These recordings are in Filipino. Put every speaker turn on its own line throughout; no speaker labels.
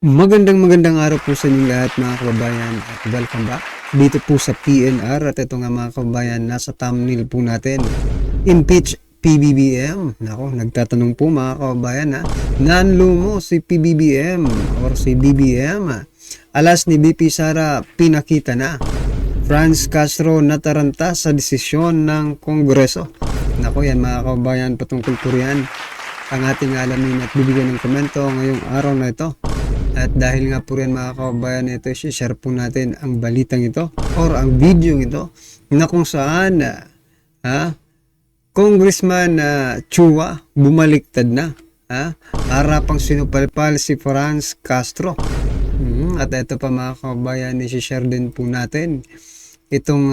Magandang araw po sa inyong lahat mga kababayan at welcome back dito po sa PNR. At ito nga mga kababayan, nasa thumbnail po natin, impeach PBBM. Nako, nagtatanong po mga kababayan, nanlumo si PBBM or si BBM. Alas ni BP Sara pinakita na. Franz Castro nataranta sa desisyon ng Kongreso. Nako, yan mga kababayan, patungkol po yan ang ating alamin at bibigyan ng komento ngayong araw na ito. At dahil nga po rin mga kababayan, ito share po natin ang balitang ito or ang video ito na kung saan Congressman Chua bumaliktad na, harapang sinupalpal si Franz Castro. At ito pa mga kababayan, share din po natin itong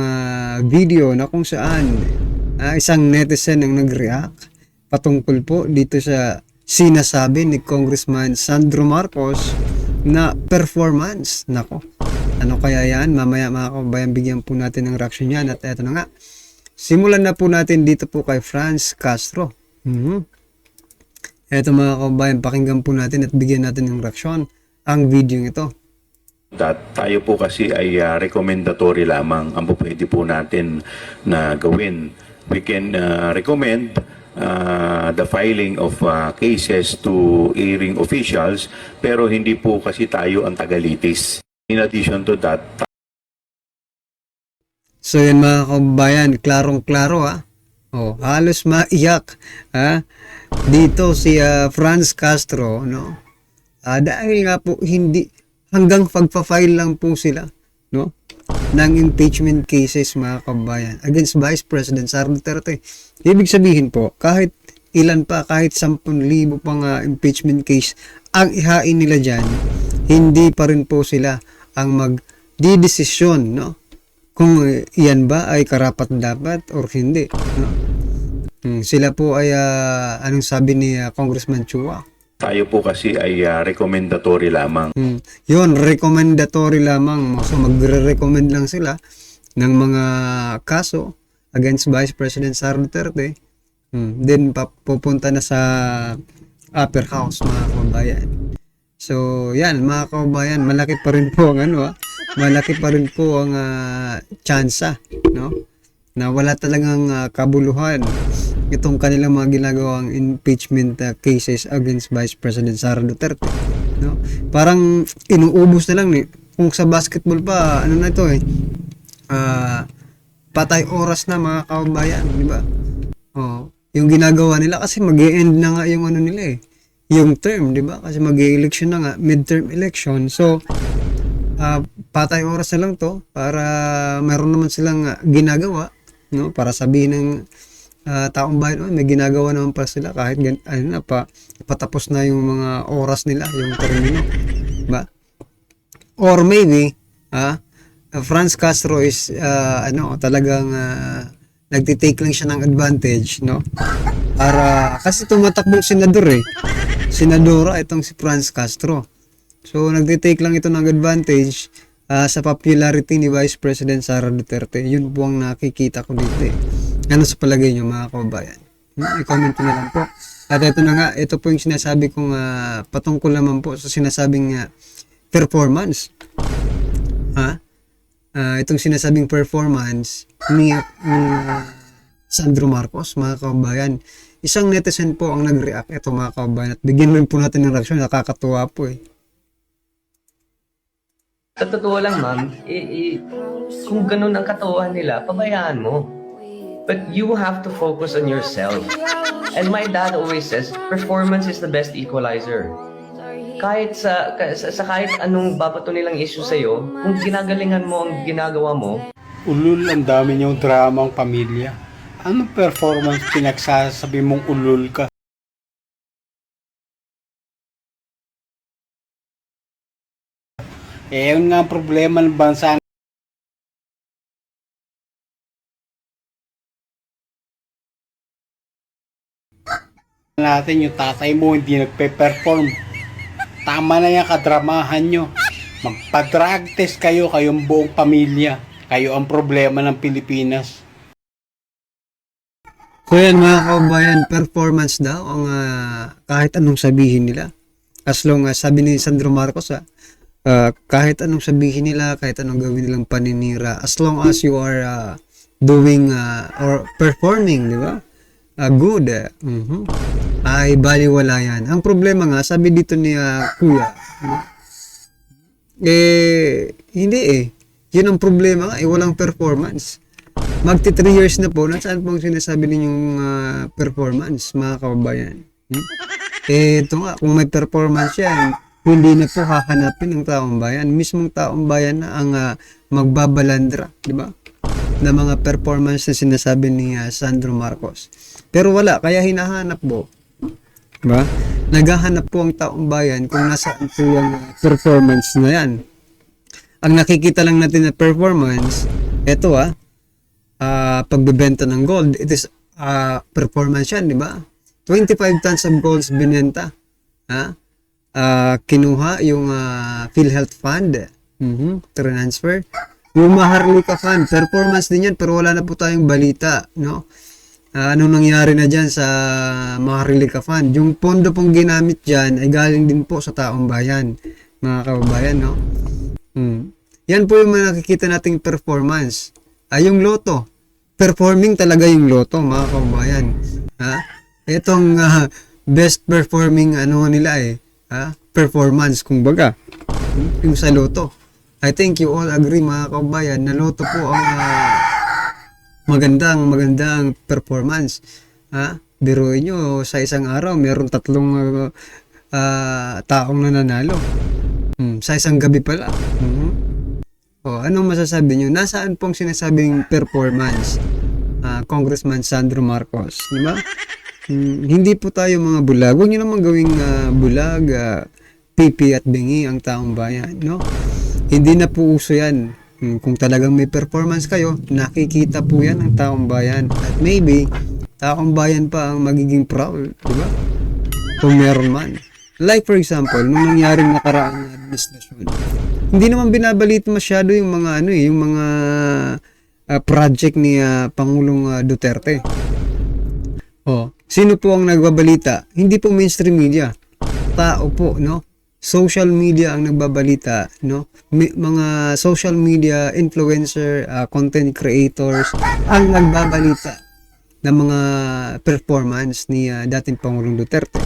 video na kung saan isang netizen ang nag-react patungkol po dito sa sinasabi ni Congressman Sandro Marcos na performance. Nako, ano kaya yan? Mamaya mga kababayan, bigyan po natin ng reaction yan. At eto na nga, simulan na po natin dito po kay Franz Castro. Eto mga kababayan, pakinggan po natin at bigyan natin ng reaction ang video ito.
Tayo po kasi ay recommendatory lamang ang pwede po natin na gawin. We can recommend the filing of cases to hearing officials, pero hindi po kasi tayo ang tagalitis. In addition to that,
so yan mga kababayan, klarong-klaro halos maiyak dito si Franz Castro, no? Dahil nga po hindi hanggang pagpa-file lang po sila, no, ng impeachment cases mga kababayan against Vice President Sara Duterte. Ibig sabihin po, kahit ilan pa, kahit 10,000 pang impeachment case ang ihain nila dyan, hindi pa rin po sila ang magdidesisyon, no, kung iyan ba ay karapat dapat or hindi, no? Sila po ay anong sabi ni Congressman Chua?
tayo po kasi ay recommendatory lamang.
Yun, recommendatory lamang. So magre-recommend lang sila ng mga kaso against Vice President Sara Duterte. Then pupunta na sa upper house mga kababayan. So yan mga kababayan, malaki pa rin po ang malaki pa rin po ang tsansa, no, na wala talagang kabuluhan itong kanilang mga ginagawang impeachment cases against Vice President Sara Duterte, no? Parang inuubos na lang kung sa basketball pa, ano na ito patay oras na mga kababayan, di ba? Yung ginagawa nila kasi mag-e-end na nga yung ano nila yung term, di ba? Kasi mag-e-election na nga, midterm election. So patay oras na lang to para meron naman silang ginagawa, no, para sabihin ng taong bayan, may ginagawa naman pa sila kahit patapos na yung mga oras nila, yung termino, ba? Or maybe Franz Castro is talagang nagtitake lang siya ng advantage, no, para kasi tumatakbong senadora itong si Franz Castro. So nagtitake lang ito ng advantage sa popularity ni Vice President Sara Duterte. Yun po ang nakikita ko dito. Ano sa palagay nyo mga kababayan? I-comment nyo na lang po. At ito na nga, ito po yung sinasabi kong patungkol naman po sa sinasabing performance. Itong sinasabing performance ni Sandro Marcos, mga kababayan. Isang netizen po ang nag-react. Ito mga kababayan. At bigyan rin po natin ng reaksyon. Nakakatuwa po
Sa totoo lang, ma'am, kung ganun ang katawan nila, pabayaan mo. But you have to focus on yourself. And my dad always says, performance is the best equalizer. Kahit sa kahit anong babato nilang issue sa'yo, kung ginagalingan mo ang ginagawa mo,
Ulul, ang dami niyong dramang pamilya. Anong performance pinagsasabi mong ulul ka? Yun nga ang problema ng bansa natin, yung tatay mo hindi nagpe-perform. Tama na yan, kadramahan nyo. Magpa-drug test kayo, kayong buong pamilya. Kayo ang problema ng Pilipinas.
So yan mga kababayan, performance daw ang kahit anong sabihin nila As long as, sabi ni Sandro Marcos, kahit anong sabihin nila, kahit anong gawin nilang paninira, as long as you are doing or performing, di ba? Good. Ay, baliwala yan. Ang problema nga, sabi dito ni Kuya, hindi Yun ang problema nga, walang performance. Magti 3 years na po, nasaan po ang sinasabi ninyong performance, mga kababayan? Ito nga, kung may performance yan, hindi na po hahanapin ng taong bayan. Mismong taong bayan na ang magbabalandra, di ba? Na mga performance na sinasabi ni Sandro Marcos. Pero wala, kaya hinahanap po. Diba? Naghahanap po ang taong bayan kung nasaan po yung performance na yan. Ang nakikita lang natin na performance, eto pagbebenta ng gold, it is performance yan, di ba? 25 tons of gold binenta. Kinuha yung PhilHealth Fund, transfer. Yung Maharlika Fund, performance din yan, pero wala na po tayong balita, no? Anong nangyari na dyan sa Maharlika Fund? Yung pondo pong ginamit dyan ay galing din po sa taong bayan, mga kababayan, no? Yan po yung mga nakikita nating performance. Yung loto. Performing talaga yung loto, mga kababayan. Itong best performing nila performance, kumbaga. Yung sa loto. I think you all agree, mga kababayan, na loto po ang magandang performance. Biruin nyo, sa isang araw, meron 3 taong nananalo. Sa isang gabi pala. Anong masasabi nyo? Nasaan pong sinasabing performance? Congressman Sandro Marcos, di ba? Hindi po tayo mga bulag. Huwag nyo naman gawing bulag, pipi at bingi ang taong bayan, no? Hindi na po uso yan. Kung talagang may performance kayo, nakikita po yan ng taong bayan. At maybe, taong bayan pa ang magiging proud, di ba? Kung meron man. Like for example, nung nangyaring nakaraang administrasyon, hindi naman binabalita masyado yung mga yung mga project ni Pangulong Duterte. Sino po ang nagbabalita? Hindi po mainstream media. Tao po, no? Social media ang nagbabalita, no? Mga social media influencer, content creators ang nagbabalita ng mga performance ni dating Pangulong Duterte.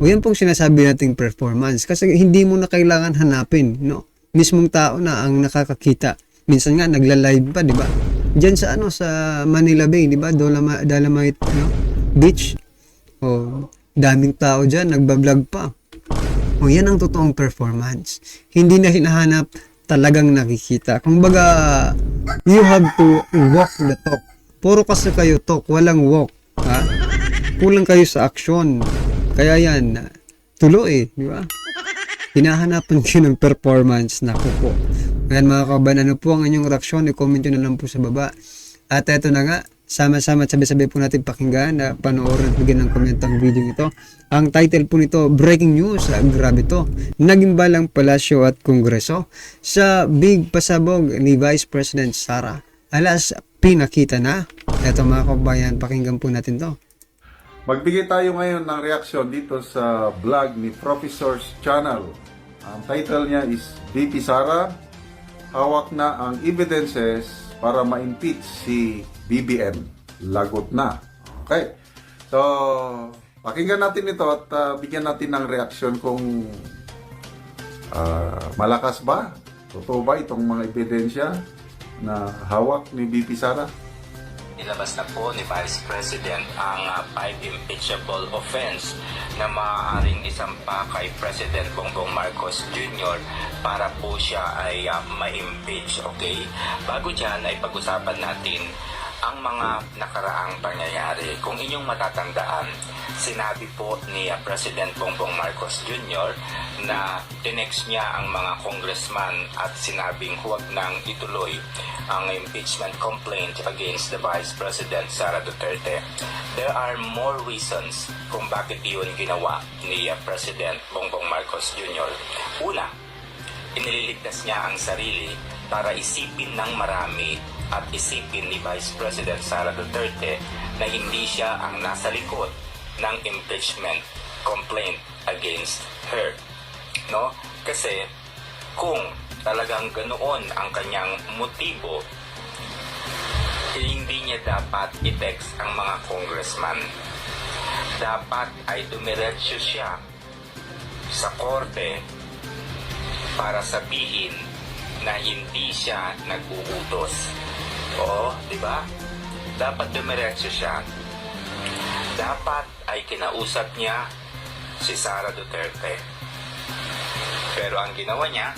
Yan pong sinasabi nating performance kasi hindi mo na kailangan hanapin, no? Mismong tao na ang nakakakita. Minsan nga nagla-live pa, di ba? Diyan sa sa Manila Bay, di ba? Dolomite Beach. Daming tao diyan, nagba-vlog pa. Yan ang totoong performance. Hindi na hinahanap, talagang nakikita. Kumbaga, you have to walk the talk. Puro kasi kayo talk, walang walk. Kulang kayo sa action. Kaya yan, tuloy, di ba? Hinahanapan kayo ng performance. Naku po. Ngayon mga kababayan, ano po ang inyong reaksyon? I-comment nyo na lang po sa baba. At eto na nga, sama-sama at sabay-sabay po natin pakinggan, panoorin at bigyan ng komento ang video ito. Ang title po nito, Breaking News. Grabe to. Nagimbalang Palasyo at Kongreso sa big pasabog ni Vice President Sara. Alas, pinakita na. Eto mga kababayan, pakinggan po natin to.
Magbigay tayo ngayon ng reaksyon dito sa vlog ni Professor's Channel. Ang title niya is VP Sara, hawak na ang evidences para ma-impeach si BBM. Lagot na. Okay. So, pakinggan natin ito at bigyan natin ng reaksyon kung malakas ba? Totoo ba itong mga ebidensya na hawak ni VP Sara?
Nilabas na po ni Vice President ang 5 impeachable offense na maaaring isampa kay President Bongbong Marcos Jr. para po siya ay ma-impeach. Okay? Bago dyan ay pag-usapan natin ang mga nakaraang pangyayari. Kung inyong matatandaan, sinabi po ni President Bongbong Marcos Jr. na tinext niya ang mga congressman at sinabing huwag nang ituloy ang impeachment complaint against the Vice President Sara Duterte. There are more reasons kung bakit iyon ginawa ni President Bongbong Marcos Jr. Una, inililigtas niya ang sarili para isipin ng marami at isipin ni Vice President Sara Duterte na hindi siya ang nasa likod ng impeachment complaint against her. No? Kasi kung talagang ganoon ang kanyang motibo, hindi niya dapat i-text ang mga congressman. Dapat ay dumiretso siya sa korte para sabihin na hindi siya nag-uutos. Oo, di ba? Dapat dumiretso siya. Dapat ay kinausap niya si Sara Duterte. Pero ang ginawa niya,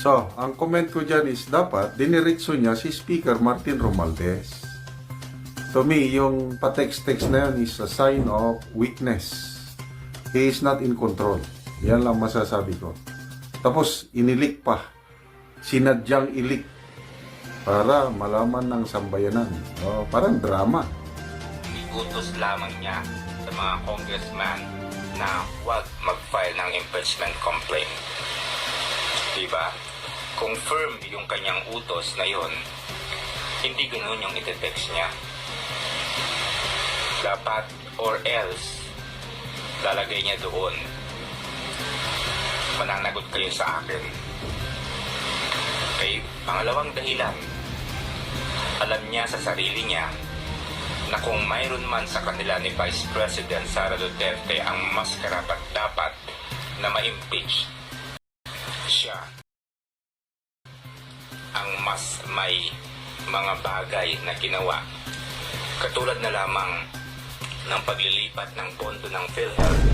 So, ang comment ko dyan is dapat diniretso niya si Speaker Martin Romualdez. To me, yung pa-text-text na yan is a sign of weakness. He is not in control. Yan lang masasabi ko. Tapos, inilik pa. Sinadyang ilik para malaman ng sambayanan. Oh, parang drama.
igutos lamang niya sa mga congressman na huwag mag-file ng impeachment complaint. Diba? Kung firm yung kanyang utos na yon, hindi ganoon yung itetext niya. Dapat or else lalagay niya doon, mananagot kayo sa akin. Okay, pangalawang dahilan, alam niya sa sarili niya na kung mayroon man sa kanila ni Vice President Sara Duterte ang mas karapat-dapat na ma-impeach, siya ang mas may mga bagay na ginawa, katulad na lamang ng paglilipat ng pondo ng PhilHealth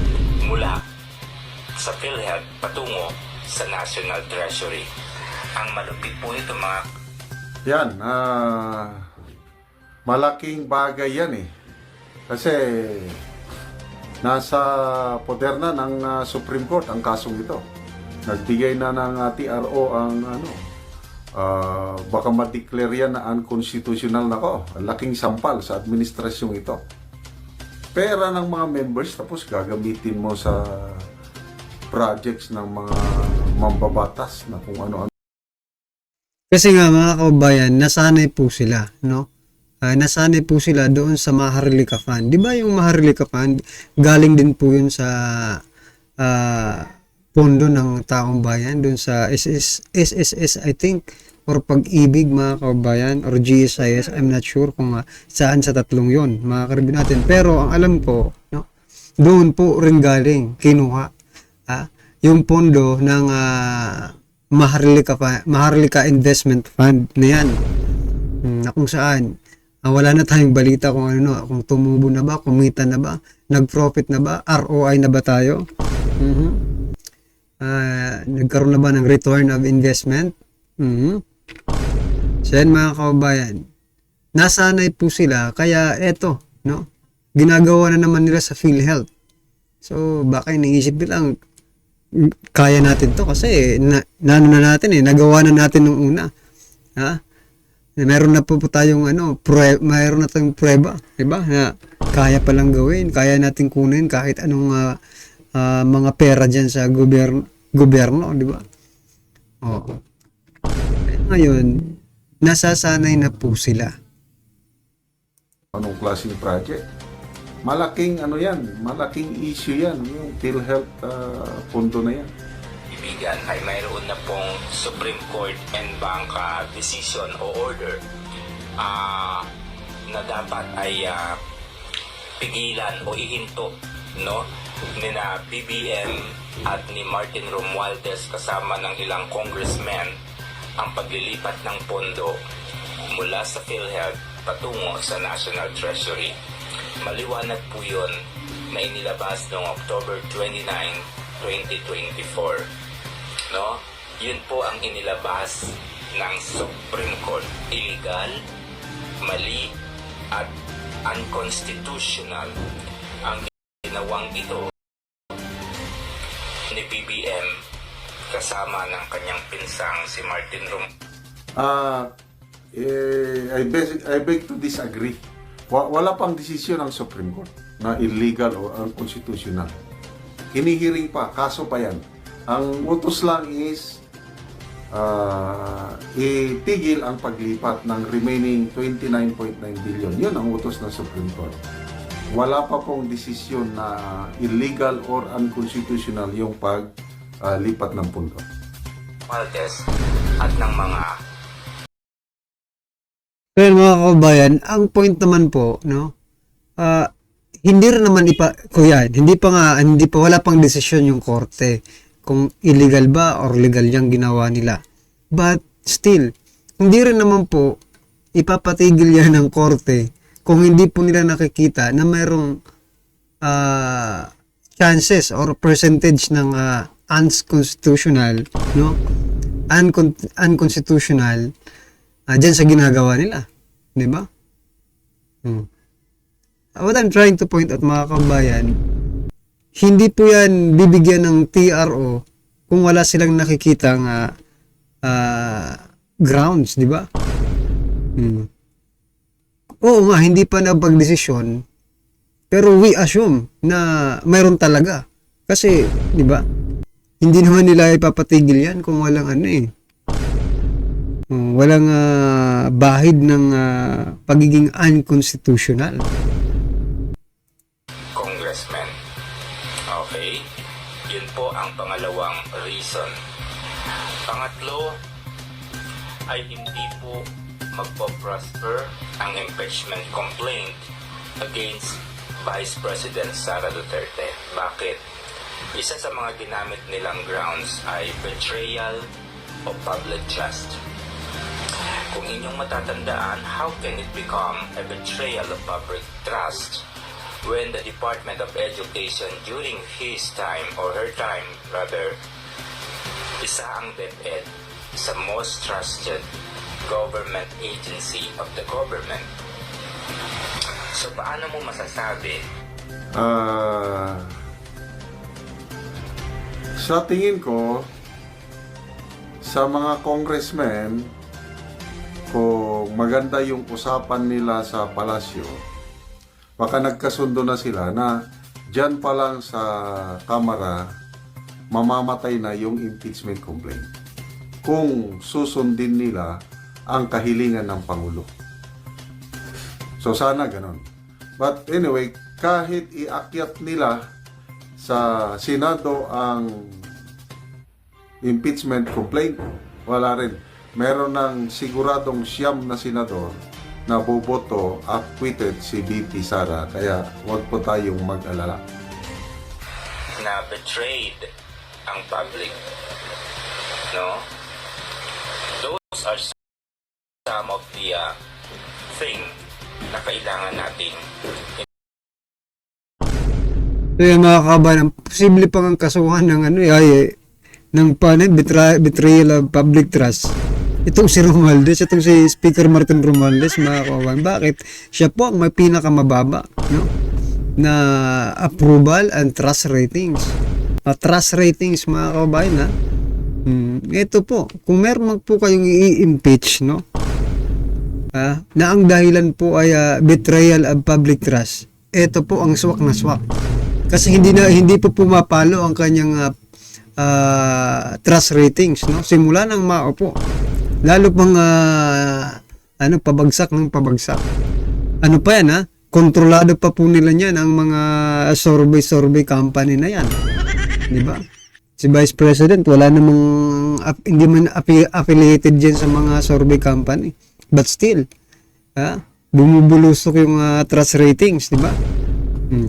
mula sa PhilHealth patungo sa National Treasury. Ang malupit po ito mga
Yan, malaking bagay yan eh. Kasi nasa poder na ng Supreme Court ang kasong ito. Nagbigay na ng TRO ang baka ma-declare yan na unconstitutional na ko. Laking sampal sa administrasyong ito. Pera ng mga members tapos gagamitin mo sa projects ng mga mambabatas na kung ano-ano.
Kasi nga mga kababayan, nasanay po sila, no? Nasanay po sila doon sa Maharlika Fund. 'Di ba yung Maharlika Fund, galing din po 'yun sa pondo ng taong bayan doon sa SSS I think, or Pag-ibig mga kababayan, or GSIS, I'm not sure kung saan sa tatlong 'yon, mga karibin natin. Pero ang alam ko, no, doon po rin galing kinuha yung pondo ng Maharlika Investment Fund na yan, na kung saan wala na tayong balita kung ano, kung tumubo na ba, kumita na ba, nag-profit na ba, ROI na ba tayo, nagkaroon na ba ng return of investment. So yan mga kababayan, nasanay po sila, kaya eto, no, ginagawa na naman nila sa PhilHealth. So baka iniisip nilang kaya natin to kasi nano na natin nagawa na natin nung una. Meron na po tayong mayroon na tayong prueba, 'di ba? Na kaya pa lang gawin, kaya natin kunin kahit anong mga pera diyan sa gobyerno, 'di ba? Ngayon, nasasanay na po sila.
Anong klaseng project? Malaking malaking issue yan, yung PhilHealth pondo na yan.
ibigan ay mayroon na pong Supreme Court and Bank decision o order na dapat ay pigilan o ihinto, no, ni na BBM at ni Martin Romualdez kasama ng ilang congressmen ang paglilipat ng pondo mula sa PhilHealth patungo sa National Treasury. Maliwanag po yun na inilabas noong October 29, 2024. No? Yun po ang inilabas ng Supreme Court. Illegal, mali, at unconstitutional ang ginawang ito ni BBM kasama ng kanyang pinsang si Martin
I beg to disagree. Wala pang desisyon ng Supreme Court na illegal o unconstitutional. Hinihiring pa, kaso pa yan. Ang utos lang is itigil ang paglipat ng remaining 29.9 billion. Yun ang utos ng Supreme Court. wala pa pong desisyon na illegal or unconstitutional yung paglipat ng pundo.
Maltes at ng mga
Pero mga kabayan, ang point naman po, no, hindi rin naman hindi pa wala pang desisyon yung korte kung illegal ba or legal yung ginawa nila. But still, hindi rin naman po ipapatigil yan ng korte kung hindi po nila nakikita na mayroong chances or percentage ng unconstitutional, no? Unconstitutional dyan sa ginagawa nila. Di ba? What I'm trying to point out, mga kabayan, hindi po yan bibigyan ng TRO kung wala silang nakikitang grounds, di ba? Oo nga, hindi pa napag-desisyon, pero we assume na mayroon talaga. Kasi, di ba? Hindi naman nila ipapatigil yan kung walang walang bahid ng pagiging unconstitutional.
congressmen. Okay? Yun po ang pangalawang reason. Pangatlo ay hindi po magpo-prosper ang impeachment complaint against Vice President Sara Duterte. Bakit? Isa sa mga ginamit nilang grounds ay betrayal of public trust. Kung inyong matatandaan, how can it become a betrayal of public trust when the Department of Education during his time, or her time rather, isa ang DepEd sa most trusted government agency of the government. So paano mo masasabi
Sa tingin ko, sa mga congressmen, kung maganda yung usapan nila sa palasyo, baka nagkasundo na sila na dyan pa lang sa kamara, mamamatay na yung impeachment complaint. Kung susundin nila ang kahilingan ng Pangulo. So sana ganun. But anyway, kahit iakyat nila sa Senado ang impeachment complaint, wala rin. Meron ng siguradong 9 na senador na boboto acquitted si VP Sara. Kaya huwag po tayong mag-alala.
na betrayed ang public? No? Those are some of the thing na kailangan natin.
So yung mga kabayan, posible pang ang kasuhan ng betrayal of public trust. Itong si Romualdez, itong si Speaker Martin Romualdez, mga kabayan. Bakit? Siya po ang may pinakamababa, no? Na approval and trust ratings. Trust ratings, mga kabayan, ha? Ito po, kung meron po kayong i-impeach, no? Na ang dahilan po ay betrayal of public trust. Ito po ang swak na swak. Kasi hindi po pumapalo ang kanyang trust ratings, no? Simula nang maupo. Lalo pang pabagsak ng pabagsak. Ano pa yan, ha? Kontrolado pa po nila niyan ang mga survey company na yan. 'Di ba? Si Vice President wala namang hindi man affiliated diyan sa mga survey company. But still, bumubulusok yung trust ratings, 'di ba?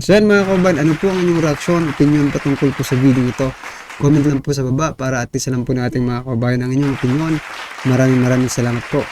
So yan, mga kabayan, ano po ang inyong reaksyon, opinion patungkol po sa video ito? Comment lang po sa baba para at least alam po natin, mga kabayan, ang inyong opinion. Maraming salamat po.